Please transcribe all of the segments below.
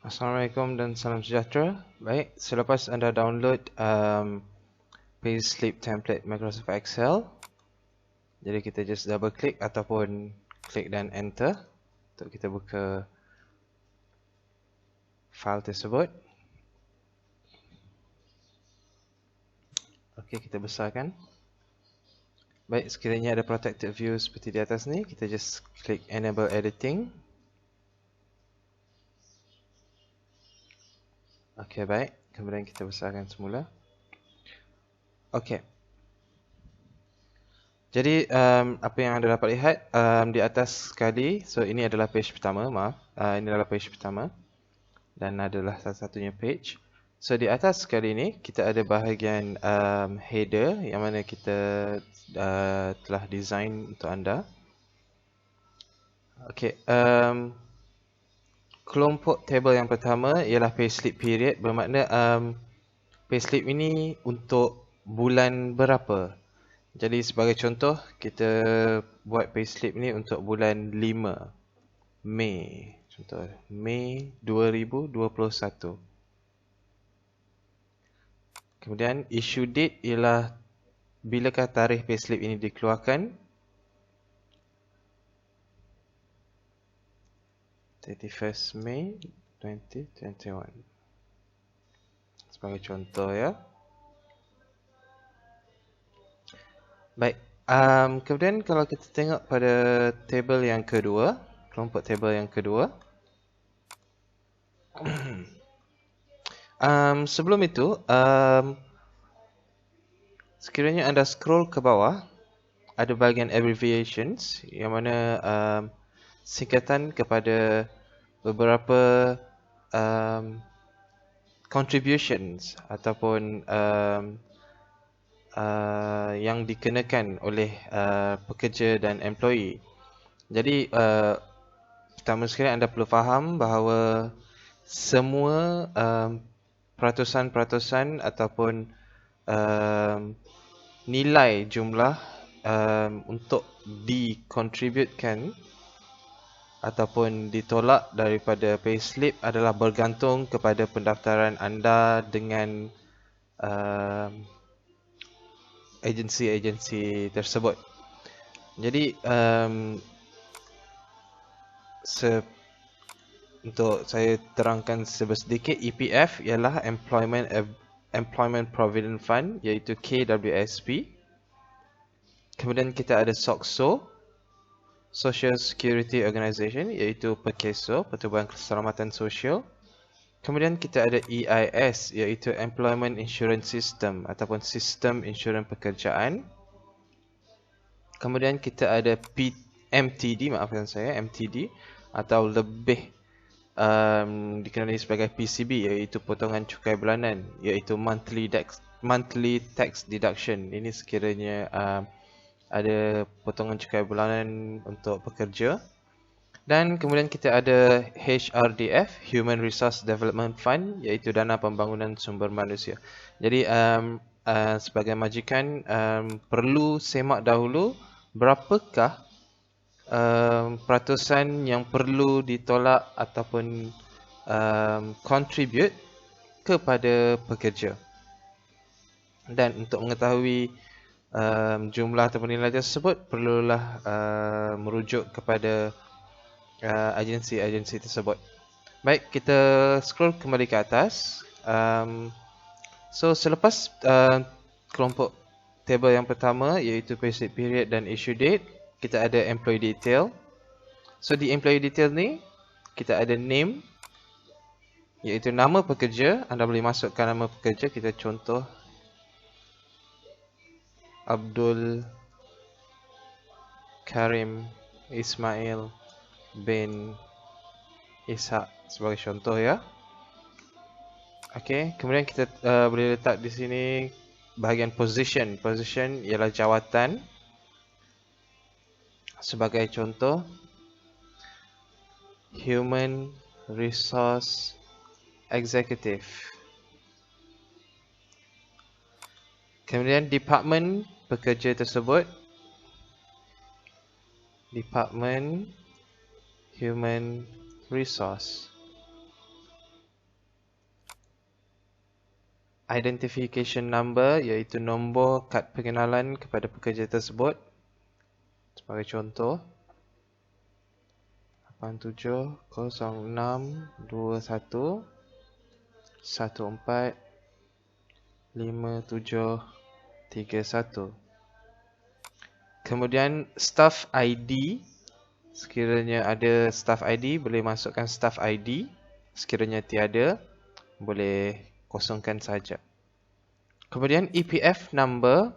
Assalamualaikum dan salam sejahtera. Baik, selepas anda download payslip template Microsoft Excel, jadi kita just double click ataupun klik dan enter untuk kita buka file tersebut. Okey, kita besarkan. Baik, sekiranya ada protected view seperti di atas ni, kita just klik enable editing. Okey, baik. Kemudian kita besarkan semula. Okey. Jadi apa yang anda dapat lihat di atas sekali, so ini adalah page pertama, maaf. Ini adalah page pertama dan adalah satu-satunya page. So di atas sekali ini kita ada bahagian header yang mana kita telah design untuk anda. Okey, kelompok table yang pertama ialah payslip period, bermakna payslip ini untuk bulan berapa. Jadi sebagai contoh, kita buat payslip ni untuk bulan 5 Mei. Contoh, Mei 2021. Kemudian issue date ialah bilakah tarikh payslip ini dikeluarkan. 31st Mei 2021. Sebagai contoh ya. Baik, kemudian kalau kita tengok pada table yang kedua, kelompok table yang kedua. Sebelum itu, sekiranya anda scroll ke bawah, ada bahagian abbreviations yang mana singkatan kepada beberapa contributions ataupun yang dikenakan oleh pekerja dan employee. Jadi pertama sekali anda perlu faham bahawa semua peratusan-peratusan ataupun nilai jumlah untuk dikontributkan ataupun ditolak daripada payslip adalah bergantung kepada pendaftaran anda dengan agensi-agensi tersebut. Jadi untuk saya terangkan sedikit, EPF ialah Employment Provident Fund, iaitu KWSP. Kemudian kita ada SOCSO, Social Security Organisation, iaitu PERCESO, Pertubuhan Keselamatan Sosial. Kemudian kita ada EIS, iaitu Employment Insurance System ataupun Sistem Insurans Pekerjaan. Kemudian kita ada MTD, maafkan saya, MTD atau lebih dikenali sebagai PCB, iaitu potongan cukai bulanan, iaitu monthly tax deduction. Ini sekiranya ada potongan cukai bulanan untuk pekerja. Dan kemudian kita ada HRDF, Human Resource Development Fund, iaitu dana pembangunan sumber manusia. Jadi sebagai majikan perlu semak dahulu berapakah peratusan yang perlu ditolak ataupun contribute kepada pekerja. Dan untuk mengetahui jumlah ataupun nilai tersebut, perlulah merujuk kepada agensi-agensi tersebut. Baik, kita scroll kembali ke atas. So selepas kelompok table yang pertama, iaitu payslip period dan issue date, kita ada employee detail. So di employee detail ni, kita ada name, iaitu nama pekerja. Anda boleh masukkan nama pekerja. Kita contoh Abdul Karim Ismail bin Ishak sebagai contoh ya. Okey, kemudian kita boleh letak di sini bahagian position. Position ialah jawatan. Sebagai contoh, Human Resource Executive. Kemudian department pekerja tersebut, Department Human Resource. identification number, iaitu nombor kad pengenalan kepada pekerja tersebut. Sebagai contoh, 870621457731. Kemudian staff ID, sekiranya ada staff ID boleh masukkan staff ID, sekiranya tiada boleh kosongkan saja. Kemudian EPF number,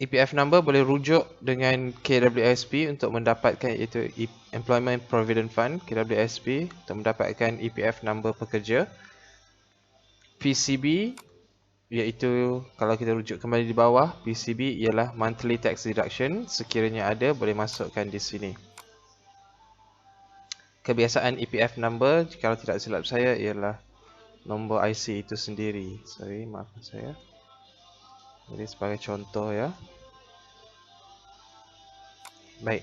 EPF number boleh rujuk dengan KWSP untuk mendapatkan, iaitu Employment Provident Fund, KWSP, untuk mendapatkan EPF number pekerja. PCB, iaitu kalau kita rujuk kembali di bawah, PCB ialah Monthly Tax Deduction, sekiranya ada boleh masukkan di sini. Kebiasaan EPF number, kalau tidak silap saya, ialah nombor IC itu sendiri. Sorry, maafkan saya. Jadi sebagai contoh ya. Baik.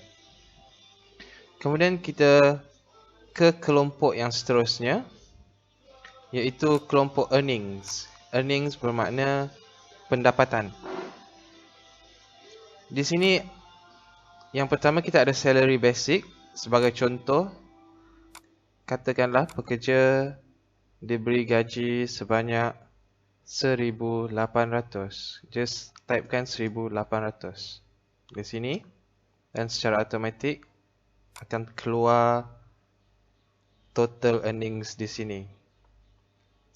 Kemudian kita ke kelompok yang seterusnya, iaitu kelompok earnings. Earnings bermakna pendapatan. Di sini yang pertama kita ada salary basic. Sebagai contoh, katakanlah pekerja diberi gaji sebanyak 1,800. Just typekan 1,800 di sini dan secara automatik akan keluar total earnings di sini.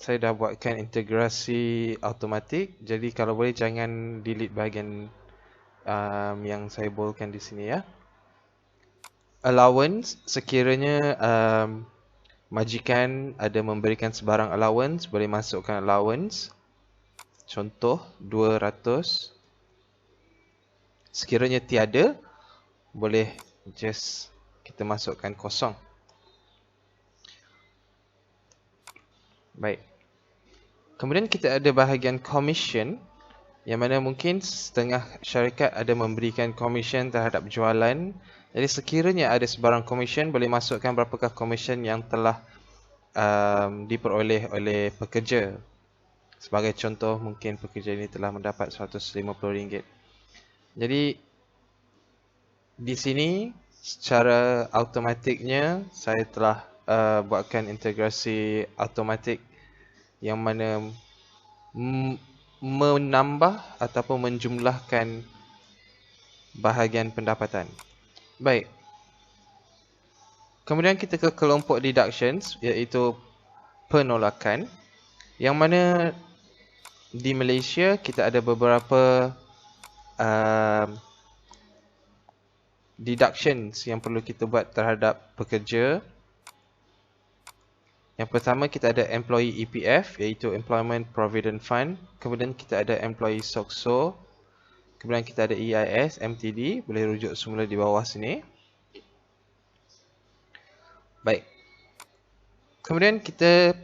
Saya dah buatkan integrasi automatik, jadi kalau boleh jangan delete bahagian yang saya boldkan di sini ya. Allowance, sekiranya majikan ada memberikan sebarang allowance, boleh masukkan allowance. Contoh 200. Sekiranya tiada, boleh just kita masukkan kosong. Baik. Kemudian kita ada bahagian commission, yang mana mungkin setengah syarikat ada memberikan commission terhadap jualan. Jadi sekiranya ada sebarang commission, boleh masukkan berapakah commission yang telah diperoleh oleh pekerja. Sebagai contoh, mungkin pekerja ini telah mendapat RM150. Jadi di sini secara automatiknya saya telah buatkan integrasi automatik yang mana menambah ataupun menjumlahkan bahagian pendapatan. Baik. Kemudian kita ke kelompok deductions, iaitu penolakan, yang mana di Malaysia kita ada beberapa deductions yang perlu kita buat terhadap pekerja. Yang pertama kita ada employee EPF, iaitu Employment Provident Fund. Kemudian kita ada employee SOCSO. Kemudian kita ada EIS, MTD. Boleh rujuk semula di bawah sini. Baik. Kemudian kita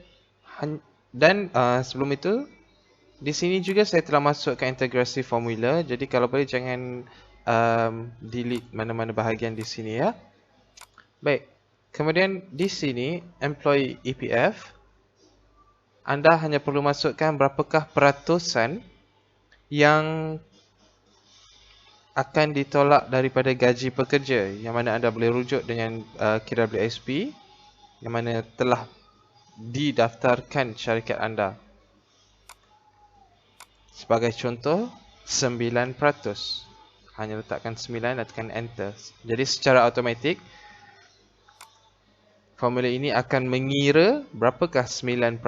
dan sebelum itu, di sini juga saya telah masukkan integrasi formula. Jadi kalau boleh jangan delete mana-mana bahagian di sini ya. Baik. Kemudian di sini employee EPF, anda hanya perlu masukkan berapakah peratusan yang akan ditolak daripada gaji pekerja, yang mana anda boleh rujuk dengan KWSP, yang mana telah didaftarkan syarikat anda. Sebagai contoh, 9%. Hanya letakkan 9 dan tekan enter. Jadi secara automatik formula ini akan mengira berapakah 9%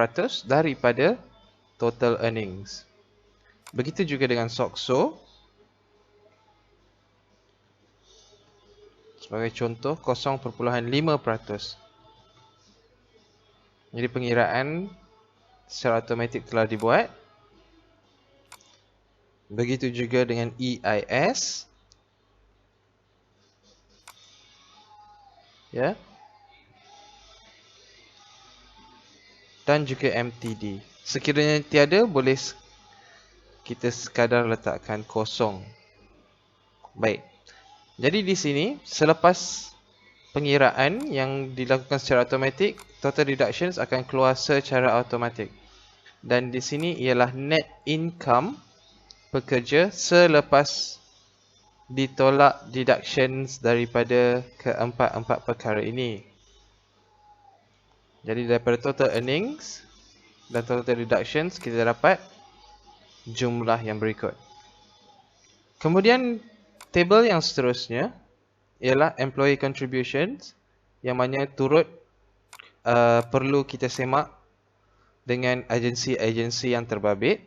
daripada total earnings. Begitu juga dengan SOCSO. Sebagai contoh, 0.5%. Jadi pengiraan secara automatik telah dibuat. Begitu juga dengan EIS. Ya. Dan juga MTD. Sekiranya tiada, boleh kita sekadar letakkan kosong. Baik. Jadi di sini, selepas pengiraan yang dilakukan secara automatik, total deductions akan keluar secara automatik. Dan di sini ialah net income pekerja selepas ditolak deductions daripada keempat-empat perkara ini. Jadi daripada total earnings dan total deductions, kita dapat jumlah yang berikut. Kemudian table yang seterusnya ialah employee contributions, yang mana turut perlu kita semak dengan agensi-agensi yang terbabit.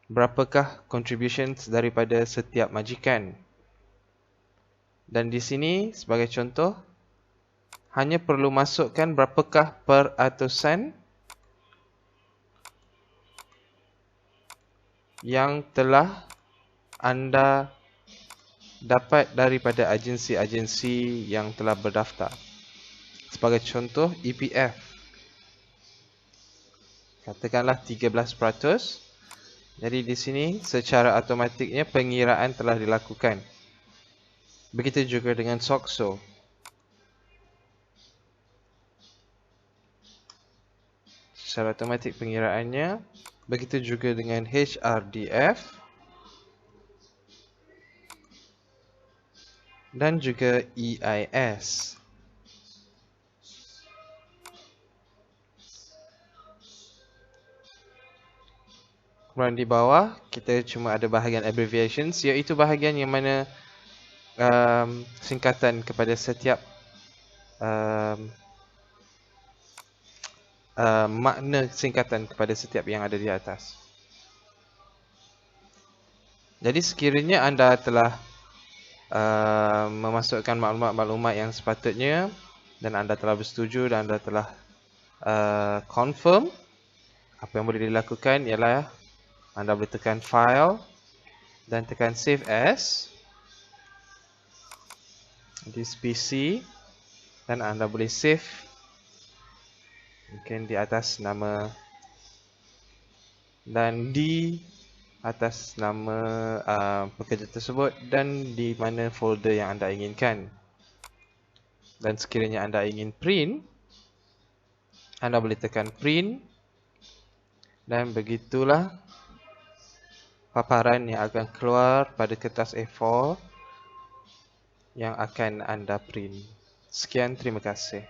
Berapakah contributions daripada setiap majikan? Dan di sini sebagai contoh, hanya perlu masukkan berapakah peratusan yang telah anda dapat daripada agensi-agensi yang telah berdaftar. Sebagai contoh, EPF. Katakanlah 13%. Jadi di sini secara automatiknya pengiraan telah dilakukan. Begitu juga dengan SOCSO. Secara automatik pengiraannya. Begitu juga dengan HRDF. Dan juga EIS. Kemudian di bawah, kita cuma ada bahagian abbreviations, iaitu bahagian yang mana singkatan kepada setiap makna singkatan kepada setiap yang ada di atas. Jadi sekiranya anda telah memasukkan maklumat-maklumat yang sepatutnya dan anda telah bersetuju dan anda telah confirm, apa yang boleh dilakukan ialah anda boleh tekan file dan tekan save as di PC dan anda boleh save mungkin di atas nama dan di atas nama pekerja tersebut dan di mana folder yang anda inginkan. Dan sekiranya anda ingin print, anda boleh tekan print dan begitulah paparan yang akan keluar pada kertas A4 yang akan anda print. Sekian, terima kasih.